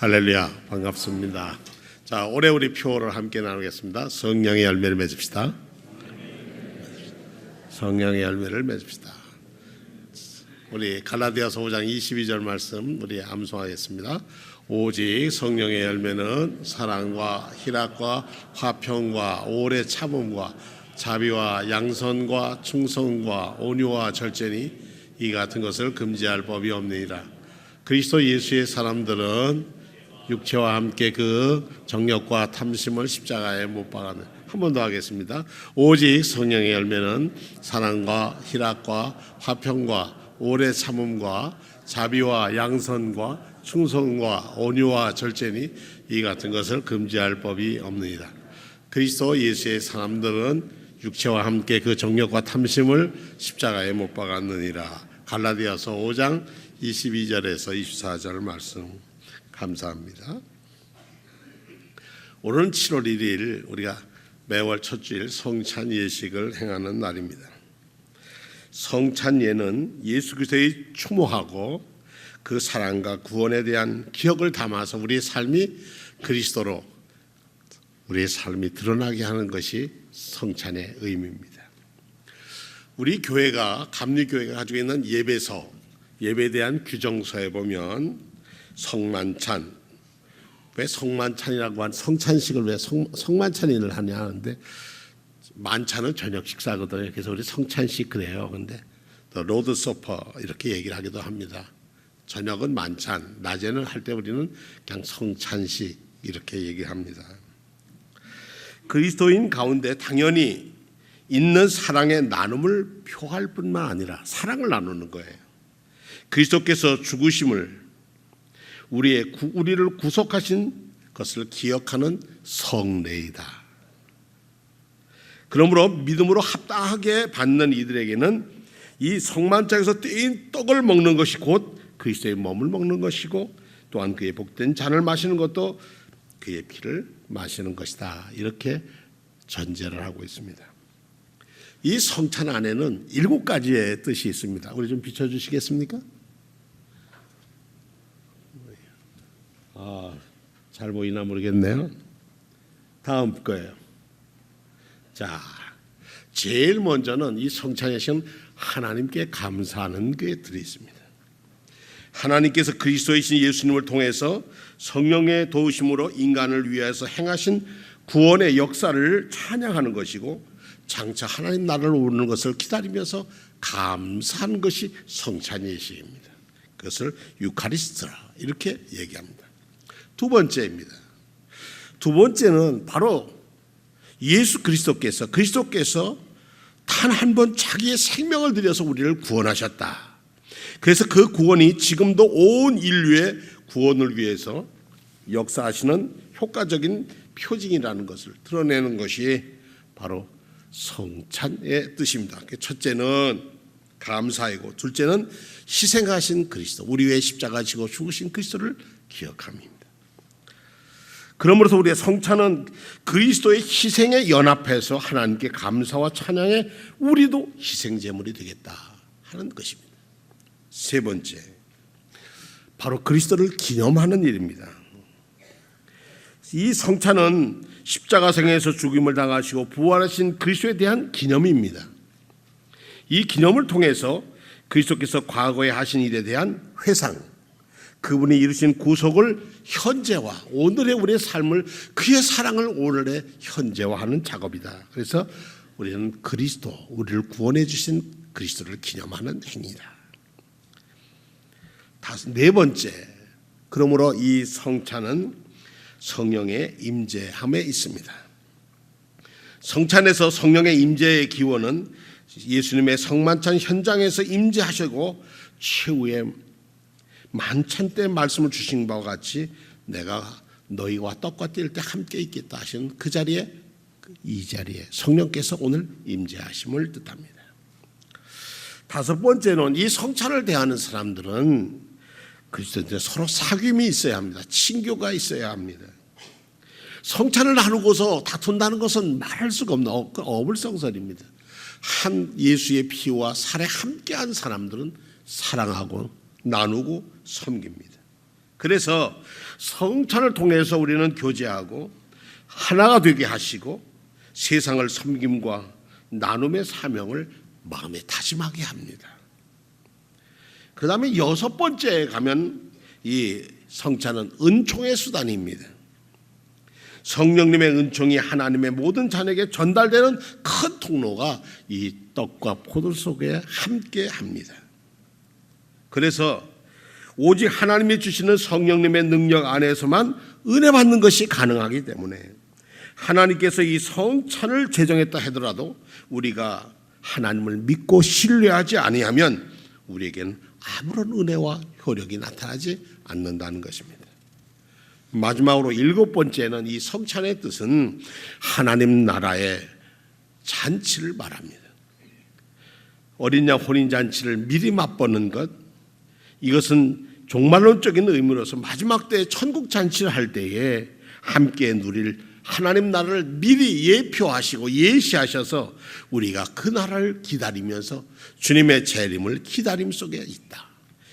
할렐루야, 반갑습니다. 자, 올해 우리 표를 함께 나누겠습니다. 성령의 열매를 맺읍시다. 성령의 열매를 맺읍시다. 우리 갈라디아서 5장 22절 말씀 우리 암송하겠습니다. 오직 성령의 열매는 사랑과 희락과 화평과 오래 참음과 자비와 양선과 충성과 온유와 절제니 이 같은 것을 금지할 법이 없느니라. 그리스도 예수의 사람들은 육체와 함께 그 정욕과 탐심을 십자가에 못 박았네. 한 번 더 하겠습니다. 오직 성령의 열매는 사랑과 희락과 화평과 오래 참음과 자비와 양선과 충성과 온유와 절제니 이 같은 것을 금지할 법이 없느니라. 그리스도 예수의 사람들은 육체와 함께 그 정욕과 탐심을 십자가에 못 박았느니라. 갈라디아서 5장 22절에서 24절 말씀 감사합니다. 오늘은 7월 1일 우리가 매월 첫 주일 성찬 예식을 행하는 날입니다. 성찬 예는 예수 그리스도의 추모하고 그 사랑과 구원에 대한 기억을 담아서 우리의 삶이 그리스도로 우리의 삶이 드러나게 하는 것이 성찬의 의미입니다. 우리 교회가 감리교회가 가지고 있는 예배서, 예배에 대한 규정서에 보면 성만찬, 왜 성만찬이라고 한 성찬식을 왜 성만찬인을 하냐 하는데 만찬은 저녁 식사거든요. 그래서 우리 성찬식 그래요. 근데 로드 서퍼 이렇게 얘기를 하기도 합니다. 저녁은 만찬, 낮에는 할 때 우리는 그냥 성찬식 이렇게 얘기합니다. 그리스도인 가운데 당연히 있는 사랑의 나눔을 표할 뿐만 아니라 사랑을 나누는 거예요. 그리스도께서 죽으심을 우리를 구속하신 것을 기억하는 성례이다. 그러므로 믿음으로 합당하게 받는 이들에게는 이 성만찬에서 떼인 떡을 먹는 것이 곧 그리스도의 몸을 먹는 것이고 또한 그의 복된 잔을 마시는 것도 그의 피를 마시는 것이다. 이렇게 전제를 하고 있습니다. 이 성찬 안에는 7가지의 뜻이 있습니다. 우리 좀 비춰주시겠습니까? 잘 보이나 모르겠네요. 다음 거예요. 자, 제일 먼저는 이 성찬에 신 하나님께 감사하는 게 들어있습니다. 하나님께서 그리스도이신 예수님을 통해서 성령의 도우심으로 인간을 위해서 행하신 구원의 역사를 찬양하는 것이고 장차 하나님 나라를 오르는 것을 기다리면서 감사하는 것이 성찬 예식입니다. 그것을 유카리스트라 이렇게 얘기합니다. 두 번째입니다. 두 번째는 바로 예수 그리스도께서 단 한 번 자기의 생명을 들여서 우리를 구원하셨다. 그래서 그 구원이 지금도 온 인류의 구원을 위해서 역사하시는 효과적인 표징이라는 것을 드러내는 것이 바로 성찬의 뜻입니다. 첫째는 감사이고 둘째는 희생하신 그리스도, 우리 위해 십자가 지고 죽으신 그리스도를 기억함입니다. 그러므로서 우리의 성찬은 그리스도의 희생에 연합해서 하나님께 감사와 찬양에 우리도 희생제물이 되겠다 하는 것입니다. 세 번째, 바로 그리스도를 기념하는 일입니다. 이 성찬은 십자가생에서 죽임을 당하시고 부활하신 그리스도에 대한 기념입니다. 이 기념을 통해서 그리스도께서 과거에 하신 일에 대한 회상, 그분이 이루신 구속을 현재화, 오늘의 우리의 삶을, 그의 사랑을 오늘의 현재화하는 작업이다. 그래서 우리는 그리스도, 우리를 구원해 주신 그리스도를 기념하는 행위다. 네 번째, 그러므로 이 성찬은 성령의 임재함에 있습니다. 성찬에서 성령의 임재의 기원은 예수님의 성만찬 현장에서 임재하시고 최후의 만찬 때 말씀을 주신 바와 같이 내가 너희와 떡과 뛸 때 함께 있겠다 하시는 그 자리에, 이 자리에 성령께서 오늘 임재하심을 뜻합니다. 다섯 번째는 이 성찬을 대하는 사람들은 그리스도인들 서로 사귐이 있어야 합니다. 친교가 있어야 합니다. 성찬을 나누고서 다툰다는 것은 말할 수가 없는 어불성설입니다. 한 예수의 피와 살에 함께한 사람들은 사랑하고 나누고 섬깁니다. 그래서 성찬을 통해서 우리는 교제하고 하나가 되게 하시고 세상을 섬김과 나눔의 사명을 마음에 다짐하게 합니다. 그 다음에 6번째에 가면 이 성찬은 은총의 수단입니다. 성령님의 은총이 하나님의 모든 자녀에게 전달되는 큰 통로가 이 떡과 포도 속에 함께 합니다. 그래서 오직 하나님이 주시는 성령님의 능력 안에서만 은혜 받는 것이 가능하기 때문에 하나님께서 이 성찬을 제정했다 하더라도 우리가 하나님을 믿고 신뢰하지 아니하면 우리에게는 아무런 은혜와 효력이 나타나지 않는다는 것입니다. 마지막으로 7번째는 이 성찬의 뜻은 하나님 나라의 잔치를 말합니다. 어린 양 혼인잔치를 미리 맛보는 것, 이것은 종말론적인 의미로서 마지막 때에 천국 잔치를 할 때에 함께 누릴 하나님 나라를 미리 예표하시고 예시하셔서 우리가 그 나라를 기다리면서 주님의 재림을 기다림 속에 있다.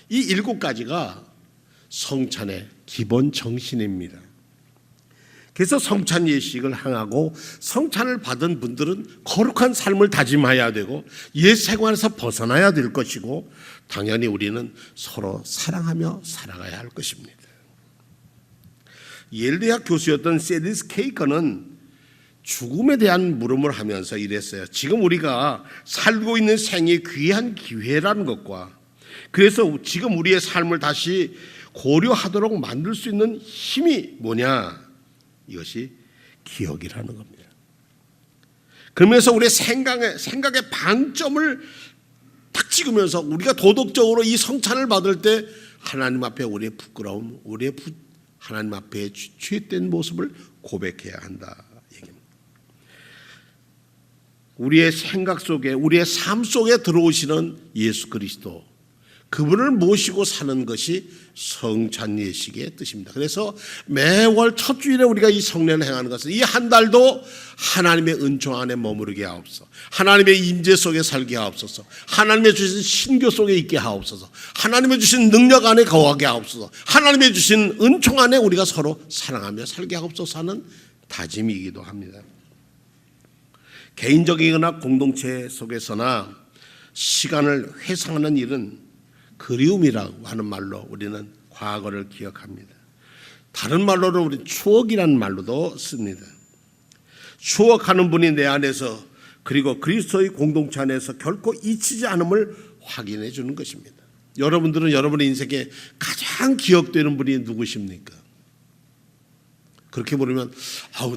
이 7가지가 성찬의 기본 정신입니다. 그래서 성찬 예식을 행하고 성찬을 받은 분들은 거룩한 삶을 다짐해야 되고 옛 생활에서 벗어나야 될 것이고 당연히 우리는 서로 사랑하며 살아가야 할 것입니다. 옐대학 교수였던 세디스 케이커는 죽음에 대한 물음을 하면서 이랬어요. 지금 우리가 살고 있는 생이 귀한 기회라는 것과 그래서 지금 우리의 삶을 다시 고려하도록 만들 수 있는 힘이 뭐냐? 이것이 기억이라는 겁니다. 그러면서 우리의 생각의 방점을 딱 찍으면서 우리가 도덕적으로 이 성찬을 받을 때 하나님 앞에 우리의 부끄러움, 하나님 앞에 취했된 모습을 고백해야 한다 얘기입니다. 우리의 생각 속에 우리의 삶 속에 들어오시는 예수 그리스도, 그분을 모시고 사는 것이 성찬 예식의 뜻입니다. 그래서 매월 첫 주일에 우리가 이 성례를 행하는 것은 이 한 달도 하나님의 은총 안에 머무르게 하옵소서, 하나님의 임재 속에 살게 하옵소서, 하나님의 주신 신교 속에 있게 하옵소서, 하나님의 주신 능력 안에 거하게 하옵소서, 하나님의 주신 은총 안에 우리가 서로 사랑하며 살게 하옵소서 하는 다짐이기도 합니다. 개인적이거나 공동체 속에서나 시간을 회상하는 일은 그리움이라고 하는 말로 우리는 과거를 기억합니다. 다른 말로는 우리 추억이라는 말로도 씁니다. 추억하는 분이 내 안에서 그리고 그리스도의 공동체 안에서 결코 잊히지 않음을 확인해 주는 것입니다. 여러분들은 여러분의 인생에 가장 기억되는 분이 누구십니까? 그렇게 물으면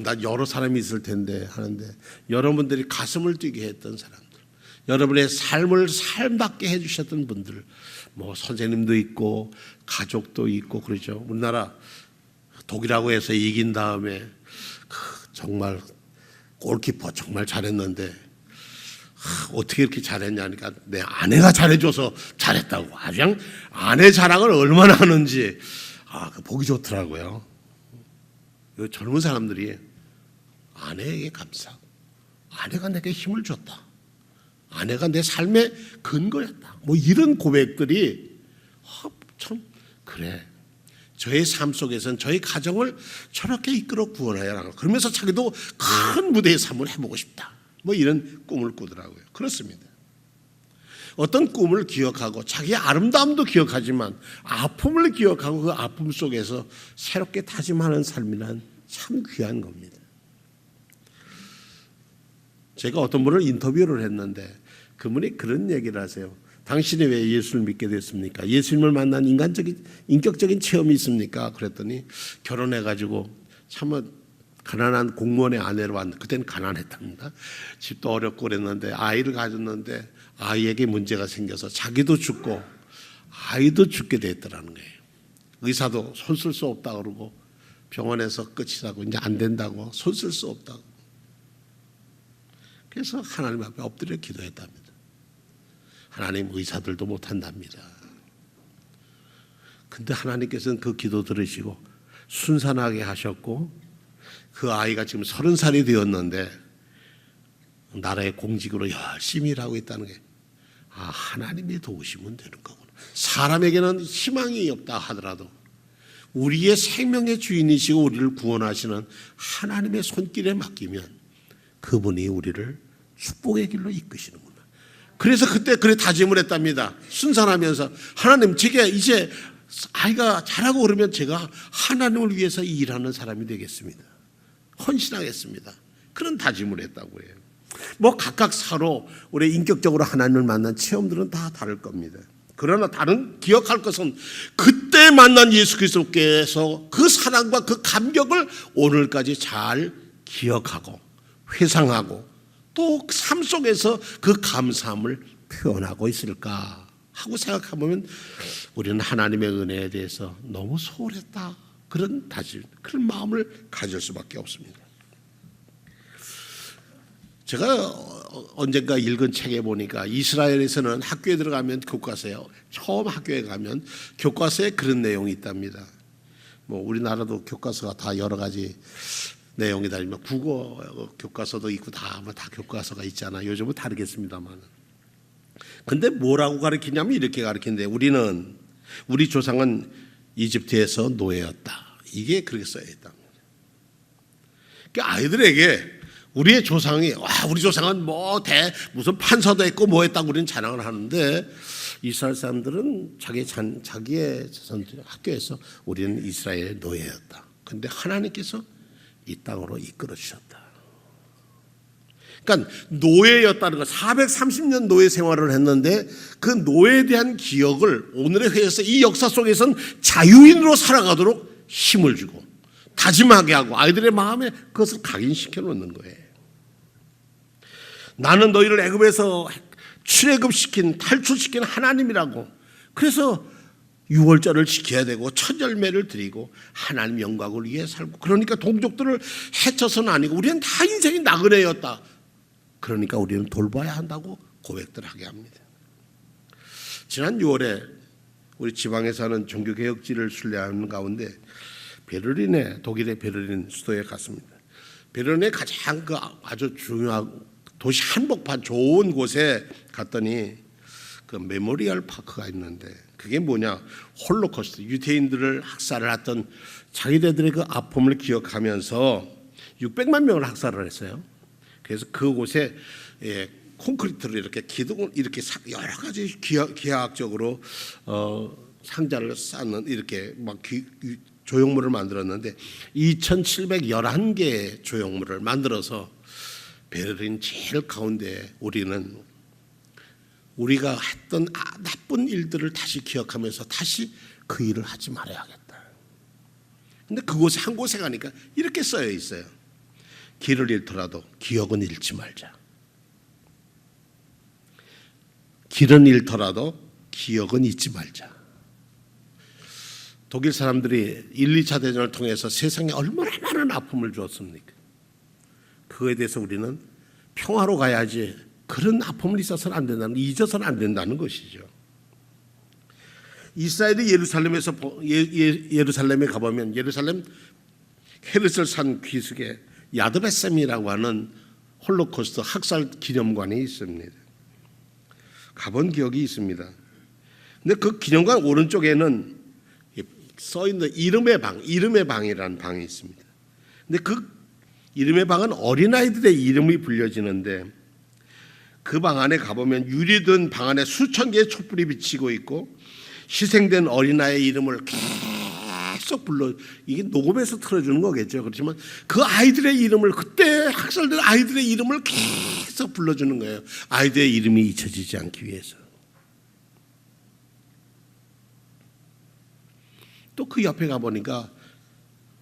난 여러 사람이 있을 텐데 하는데 여러분들이 가슴을 뛰게 했던 사람들, 여러분의 삶을 삶답게 해주셨던 분들, 뭐 선생님도 있고 가족도 있고 그러죠. 우리나라 독일하고 해서 이긴 다음에 정말 골키퍼 정말 잘했는데 어떻게 이렇게 잘했냐니까 내 아내가 잘해줘서 잘했다고. 그냥 아내 자랑을 얼마나 하는지 보기 좋더라고요. 젊은 사람들이 아내에게 감사, 아내가 내게 힘을 줬다, 아내가 내 삶의 근거였다, 뭐 이런 고백들이 참 그래, 저의 삶 속에서는 저의 가정을 저렇게 이끌어 구원하여 나가, 그러면서 자기도 큰 무대의 삶을 해보고 싶다, 뭐 이런 꿈을 꾸더라고요. 그렇습니다. 어떤 꿈을 기억하고 자기의 아름다움도 기억하지만 아픔을 기억하고 그 아픔 속에서 새롭게 다짐하는 삶이란 참 귀한 겁니다. 제가 어떤 분을 인터뷰를 했는데 그분이 그런 얘기를 하세요. 당신이 왜 예수를 믿게 됐습니까? 예수님을 만난 인격적인 체험이 있습니까? 그랬더니 결혼해가지고 참 가난한 공무원의 아내로 왔는데, 그때는 가난했답니다. 집도 어렵고 그랬는데 아이를 가졌는데 아이에게 문제가 생겨서 자기도 죽고 아이도 죽게 됐더라는 거예요. 의사도 손 쓸 수 없다고 그러고 병원에서 끝이라고, 이제 안 된다고, 손 쓸 수 없다고. 그래서 하나님 앞에 엎드려 기도했답니다. 하나님, 의사들도 못한답니다. 근데 하나님께서는 그 기도 들으시고 순산하게 하셨고 그 아이가 지금 30살이 되었는데 나라의 공직으로 열심히 일하고 있다는 게, 하나님이 도우시면 되는 거구나. 사람에게는 희망이 없다 하더라도 우리의 생명의 주인이시고 우리를 구원하시는 하나님의 손길에 맡기면 그분이 우리를 축복의 길로 이끄시는구나. 그래서 그때 그래 다짐을 했답니다. 순산하면서 하나님, 제가 이제 아이가 자라고 그러면 제가 하나님을 위해서 일하는 사람이 되겠습니다. 헌신하겠습니다. 그런 다짐을 했다고 해요. 뭐 각각 서로 우리 인격적으로 하나님을 만난 체험들은 다 다를 겁니다. 그러나 다른 기억할 것은 그때 만난 예수 그리스도께서 그 사랑과 그 감격을 오늘까지 잘 기억하고 회상하고 또 삶 속에서 그 감사함을 표현하고 있을까 하고 생각해보면 우리는 하나님의 은혜에 대해서 너무 소홀했다, 그런 다짐, 그런 마음을 가질 수밖에 없습니다. 제가 언젠가 읽은 책에 보니까 이스라엘에서는 학교에 들어가면 교과서에, 처음 학교에 가면 교과서에 그런 내용이 있답니다. 뭐 우리나라도 교과서가 다 여러 가지 내용이 다르면 국어 교과서도 있고 다 교과서가 있잖아. 요즘은 다르겠습니다만. 근데 뭐라고 가르치냐면 이렇게 가르치는데, 우리 조상은 이집트에서 노예였다. 이게 그렇게 써야 있답니다. 그러니까 아이들에게 우리의 조상이, 우리 조상은 무슨 판사도 했고 뭐 했다고 우리는 자랑을 하는데, 이스라엘 사람들은 자기의 학교에서 우리는 이스라엘의 노예였다. 근데 하나님께서 이 땅으로 이끌어 주셨다. 그러니까 노예였다는 거, 430년 노예 생활을 했는데 그 노예에 대한 기억을 오늘의 회에서 이 역사 속에서는 자유인으로 살아가도록 힘을 주고 다짐하게 하고 아이들의 마음에 그것을 각인시켜 놓는 거예요. 나는 너희를 애굽에서 출애굽시킨, 탈출시킨 하나님이라고. 그래서 유월절을 지켜야 되고 첫 열매를 드리고 하나님 영광을 위해 살고, 그러니까 동족들을 해쳐서는 아니고 우리는 다 인생이 나그네였다. 그러니까 우리는 돌봐야 한다고 고백들 하게 합니다. 지난 6월에 우리 지방에 사는 종교개혁지를 순례하는 가운데 독일의 베를린 수도에 갔습니다. 베를린의 가장 아주 중요한 도시 한복판 좋은 곳에 갔더니 그 메모리얼 파크가 있는데, 그게 뭐냐, 홀로코스트, 유대인들을 학살을 했던 자기네들의 그 아픔을 기억하면서 600만 명을 학살을 했어요. 그래서 그곳에 콘크리트로 이렇게 기둥을 이렇게 여러 가지 기하학적으로 상자를 쌓는 이렇게 조형물을 만들었는데 2,711개의 조형물을 만들어서 베를린 제일 가운데 우리가 했던 나쁜 일들을 다시 기억하면서 다시 그 일을 하지 말아야겠다. 근데 그곳에 한 곳에 가니까 이렇게 써여 있어요. 길을 잃더라도 기억은 잃지 말자. 길은 잃더라도 기억은 잊지 말자. 독일 사람들이 1, 2차 대전을 통해서 세상에 얼마나 많은 아픔을 주었습니까? 그거에 대해서 우리는 평화로 가야지 그런 아픔을 있어서는 안 된다는, 잊어서는 안 된다는 것이죠. 이스라엘이 예루살렘에 가보면 예루살렘 헤르셀산 귀숙에 야드베셈이라고 하는 홀로코스트 학살 기념관이 있습니다. 가본 기억이 있습니다. 근데 그 기념관 오른쪽에는 써있는 이름의 방이라는 방이 있습니다. 근데 그 이름의 방은 어린아이들의 이름이 불려지는데, 그 방 안에 가보면 유리든 방 안에 수천 개의 촛불이 비치고 있고 희생된 어린아이의 이름을 계속 이게 녹음해서 틀어주는 거겠죠. 그렇지만 그 아이들의 이름을, 그때 학살된 아이들의 이름을 계속 불러주는 거예요. 아이들의 이름이 잊혀지지 않기 위해서. 또 그 옆에 가보니까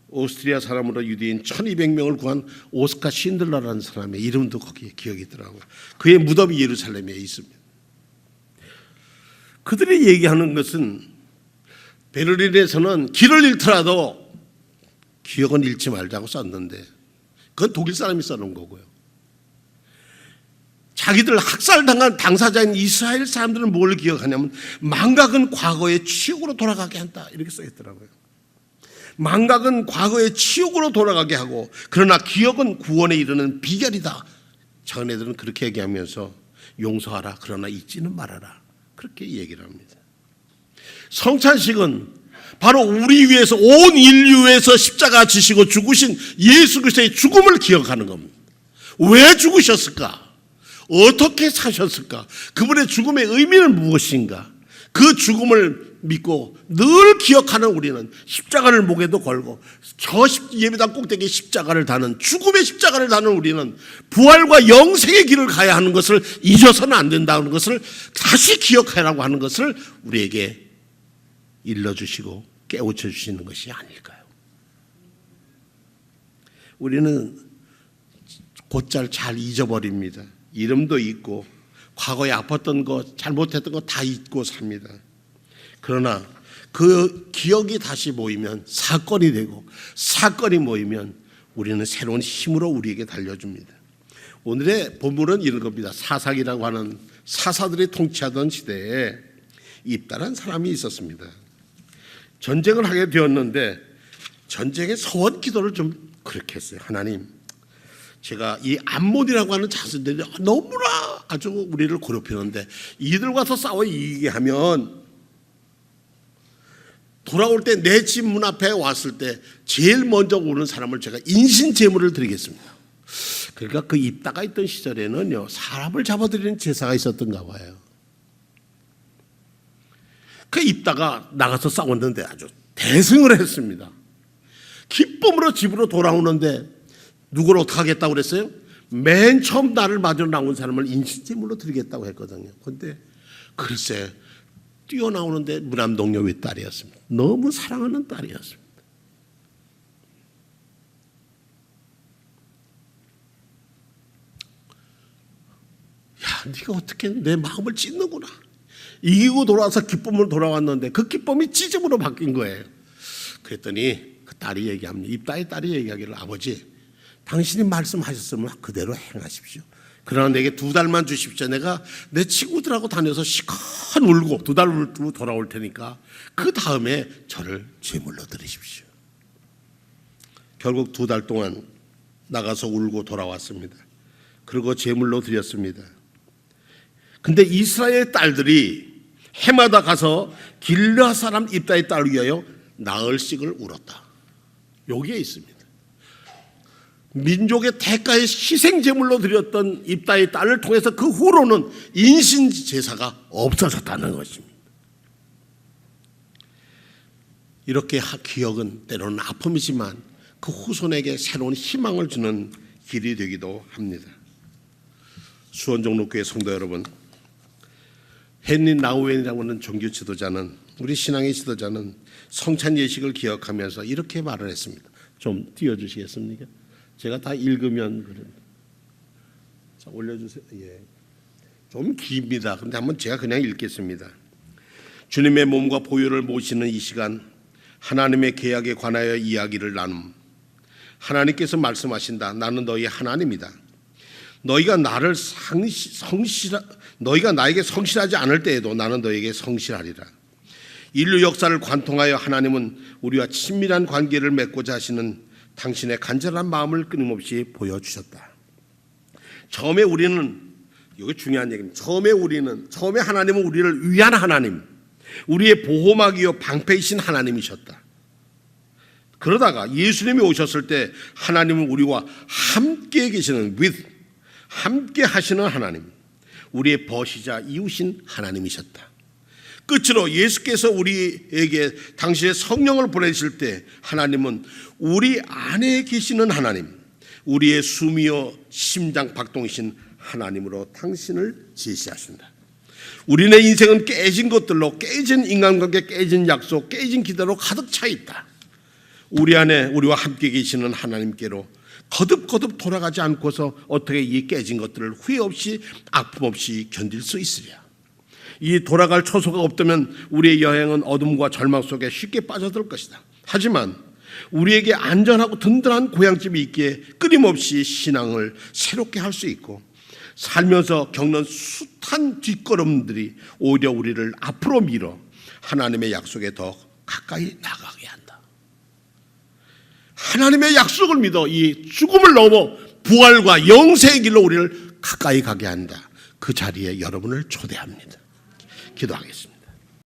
오스트리아 사람으로 유대인 1200명을 구한 오스카 신들러라는 사람의 이름도 거기에 기억이 있더라고요. 그의 무덤이 예루살렘에 있습니다. 그들이 얘기하는 것은 베를린에서는 길을 잃더라도 기억은 잃지 말자고 썼는데, 그건 독일 사람이 써놓은 거고요. 자기들 학살당한 당사자인 이스라엘 사람들은 뭘 기억하냐면 망각은 과거의 치욕으로 돌아가게 한다, 이렇게 써있더라고요. 망각은 과거의 치욕으로 돌아가게 하고, 그러나 기억은 구원에 이르는 비결이다. 자기네들은 그렇게 얘기하면서 용서하라, 그러나 잊지는 말아라, 그렇게 얘기를 합니다. 성찬식은 바로 우리 위해서, 온 인류 위해서 십자가 지시고 죽으신 예수 그리스도의 죽음을 기억하는 겁니다. 왜 죽으셨을까? 어떻게 사셨을까? 그분의 죽음의 의미는 무엇인가? 그 죽음을 믿고 늘 기억하는 우리는 십자가를 목에도 걸고 저 예배당 꼭대기에 십자가를 다는, 죽음의 십자가를 다는 우리는 부활과 영생의 길을 가야 하는 것을 잊어서는 안 된다는 것을 다시 기억하라고 하는 것을 우리에게 일러주시고 깨우쳐 주시는 것이 아닐까요? 우리는 곧잘 잘 잊어버립니다. 이름도 잊고 과거에 아팠던 것, 잘못했던 것 다 잊고 삽니다. 그러나 그 기억이 다시 모이면 사건이 되고, 사건이 모이면 우리는 새로운 힘으로 우리에게 달려줍니다. 오늘의 본문은 이런 겁니다. 사삭이라고 하는 사사들이 통치하던 시대에 입다란 사람이 있었습니다. 전쟁을 하게 되었는데 전쟁의 서원 기도를 좀 그렇게 했어요. 하나님, 제가 이 암몬이라고 하는 자손들이 너무나 아주 우리를 괴롭히는데 이들과서 싸워 이기게 하면 돌아올 때 내 집 문 앞에 왔을 때 제일 먼저 오는 사람을 제가 인신 제물을 드리겠습니다. 그러니까 그 입다가 있던 시절에는요, 사람을 잡아들이는 제사가 있었던가 봐요. 그 입다가 나가서 싸웠는데 아주 대승을 했습니다. 기쁨으로 집으로 돌아오는데 누구를 어떻게 하겠다고 그랬어요? 맨 처음 나를 맞으러 나온 사람을 인신제물로 드리겠다고 했거든요. 그런데 글쎄 뛰어나오는데 무남동녀의 딸이었습니다. 너무 사랑하는 딸이었습니다. 야, 네가 어떻게 내 마음을 찢는구나. 이기고 돌아와서 기쁨으로 돌아왔는데 그 기쁨이 찢음으로 바뀐 거예요. 그랬더니 그 딸이 얘기합니다. 입다의 딸이 얘기하기를, 아버지, 당신이 말씀하셨으면 그대로 행하십시오. 그러나 내게 2달만 주십시오. 내가 내 친구들하고 다녀서 시컷 울고 2달 울고 돌아올 테니까 그 다음에 저를 제물로 드리십시오. 결국 2달 동안 나가서 울고 돌아왔습니다. 그리고 제물로 드렸습니다. 근데 이스라엘 딸들이 해마다 가서 길르앗 사람 입다의 딸을 위하여 나흘씩을 울었다. 여기에 있습니다. 민족의 대가의 희생제물로 드렸던 입다의 딸을 통해서 그 후로는 인신제사가 없어졌다는 것입니다. 이렇게 기억은 때로는 아픔이지만 그 후손에게 새로운 희망을 주는 길이 되기도 합니다. 수원종로교회 성도 여러분, 헨리 나우엔이라고 하는 종교 지도자는, 우리 신앙의 지도자는 성찬 예식을 기억하면서 이렇게 말을 했습니다. 좀 띄워주시겠습니까? 제가 다 읽으면 자, 올려주세요. 예. 좀 깁니다. 그런데 한번 제가 그냥 읽겠습니다. 주님의 몸과 보혈을 모시는 이 시간, 하나님의 계약에 관하여 이야기를 나눔. 하나님께서 말씀하신다. 나는 너희 하나님이다. 너희가 나에게 성실하지 않을 때에도 나는 너에게 성실하리라. 인류 역사를 관통하여 하나님은 우리와 친밀한 관계를 맺고자 하시는 당신의 간절한 마음을 끊임없이 보여주셨다. 처음에 우리는, 이게 중요한 얘기입니다. 처음에 하나님은 우리를 위한 하나님, 우리의 보호막이요 방패이신 하나님이셨다. 그러다가 예수님이 오셨을 때 하나님은 우리와 함께 계시는, 함께 하시는 하나님, 우리의 벗이자 이웃인 하나님이셨다. 끝으로 예수께서 우리에게 당신의 성령을 보내실 때 하나님은 우리 안에 계시는 하나님, 우리의 숨이요 심장 박동이신 하나님으로 당신을 제시하신다. 우리네 인생은 깨진 것들로, 깨진 인간관계, 깨진 약속, 깨진 기대로 가득 차 있다. 우리 안에 우리와 함께 계시는 하나님께로 거듭거듭 돌아가지 않고서 어떻게 이 깨진 것들을 후회 없이 아픔 없이 견딜 수 있으랴. 이 돌아갈 초소가 없다면 우리의 여행은 어둠과 절망 속에 쉽게 빠져들 것이다. 하지만 우리에게 안전하고 든든한 고향집이 있기에 끊임없이 신앙을 새롭게 할 수 있고, 살면서 겪는 숱한 뒷걸음들이 오히려 우리를 앞으로 밀어 하나님의 약속에 더 가까이 나가게 한다. 하나님의 약속을 믿어 이 죽음을 넘어 부활과 영생의 길로 우리를 가까이 가게 한다. 그 자리에 여러분을 초대합니다. 기도하겠습니다.